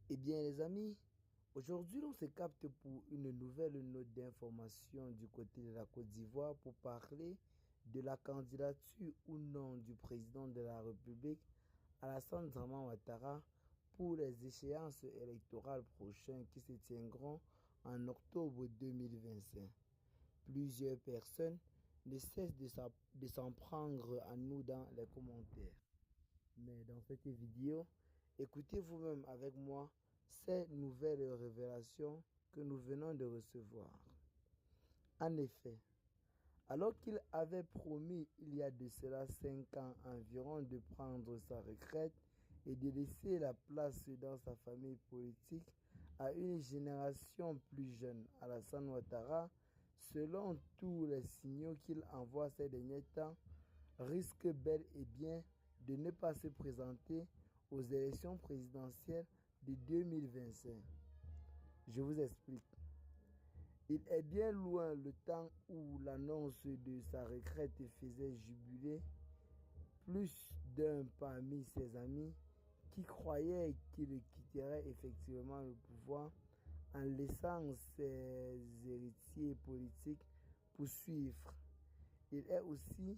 Eh bien les amis, aujourd'hui on se capte pour une nouvelle note d'information du côté de la Côte d'Ivoire pour parler de la candidature ou non du président de la République, Alassane Dramane Ouattara, pour les échéances électorales prochaines qui se tiendront en octobre 2025. Plusieurs personnes ne cessent de s'en prendre à nous dans les commentaires. Mais dans cette vidéo, écoutez vous-même avec moi ces nouvelles révélations que nous venons de recevoir. En effet, alors qu'il avait promis il y a de cela 5 ans environ de prendre sa retraite et de laisser la place dans sa famille politique à une génération plus jeune, Alassane Ouattara, selon tous les signaux qu'il envoie ces derniers temps, risque bel et bien de ne pas se présenter aux élections présidentielles de 2025. Je vous explique. Il est bien loin le temps où l'annonce de sa retraite faisait jubiler plus d'un parmi ses amis qui croyaient qu'il quitterait effectivement le pouvoir en laissant ses héritiers politiques poursuivre. Il est aussi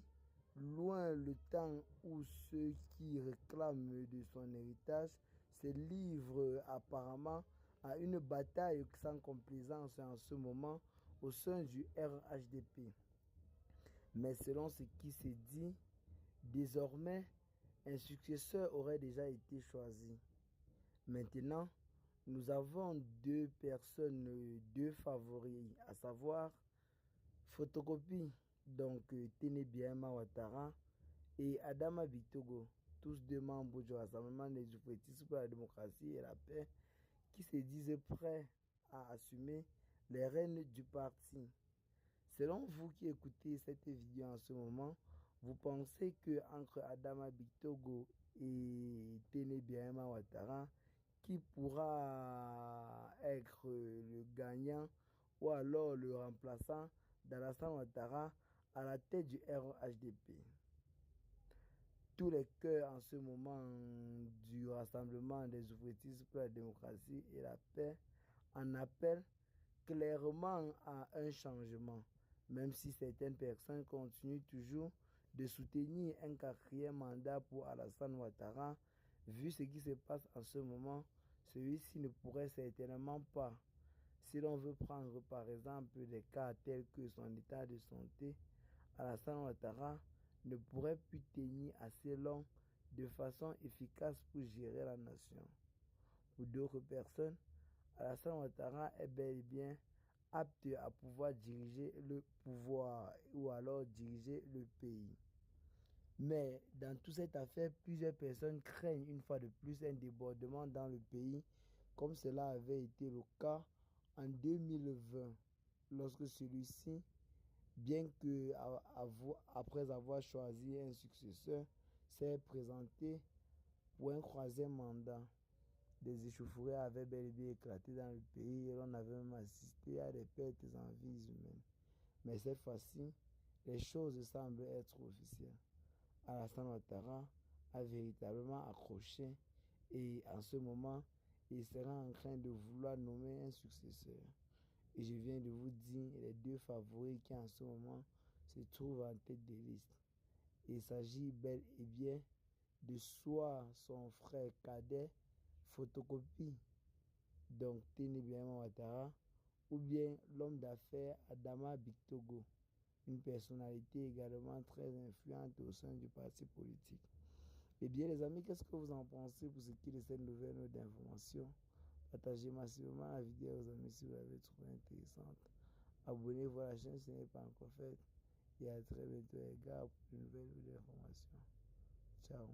loin le temps où ceux qui réclament de son héritage se livrent apparemment à une bataille sans complaisance en ce moment au sein du RHDP. Mais selon ce qui se dit, désormais, un successeur aurait déjà été choisi. Maintenant, nous avons deux personnes, deux favoris, à savoir Photocopie, donc Téné Biama Ouattara et Adama Bitogo, tous deux membres du Rassemblement des Oufouettistes pour la démocratie et la paix, qui se disent prêts à assumer les rênes du parti. Selon vous qui écoutez cette vidéo en ce moment, vous pensez que entre Adama Bitogo et Téné Biama Ouattara, qui pourra être le gagnant ou alors le remplaçant d'Alassane Ouattara à la tête du RHDP? Tous les cœurs en ce moment du Rassemblement des ouvriers pour la démocratie et la paix en appellent clairement à un changement, même si certaines personnes continuent toujours de soutenir un quatrième mandat pour Alassane Ouattara. Vu ce qui se passe en ce moment, celui-ci ne pourrait certainement pas. Si l'on veut prendre par exemple des cas tels que son état de santé, Alassane Ouattara ne pourrait plus tenir assez long de façon efficace pour gérer la nation. Pour d'autres personnes, Alassane Ouattara est bel et bien apte à pouvoir diriger le pouvoir ou alors diriger le pays. Mais dans toute cette affaire, plusieurs personnes craignent une fois de plus un débordement dans le pays, comme cela avait été le cas en 2020, lorsque celui-ci, bien que après avoir choisi un successeur, s'est présenté pour un troisième mandat. Des échauffourées avaient bel et bien éclaté dans le pays et l'on avait même assisté à des pertes en vies humaines. Mais cette fois-ci, les choses semblent être officielles. Alassane Ouattara a véritablement accroché et en ce moment, il sera en train de vouloir nommer un successeur. Et je viens de vous dire les deux favoris qui en ce moment se trouvent en tête de liste. Il s'agit bel et bien de soit son frère cadet Photocopie, donc Téné Biama Ouattara, ou bien l'homme d'affaires Adama Bitogo, une personnalité également très influente au sein du parti politique. Eh bien les amis, qu'est-ce que vous en pensez pour ce qui est de cette nouvelle note d'information? Partagez massivement la vidéo aux amis si vous l'avez trouvée intéressante. Abonnez-vous à la chaîne si ce n'est pas encore fait. Et à très bientôt les gars pour de nouvelles vidéos d'information. Ciao.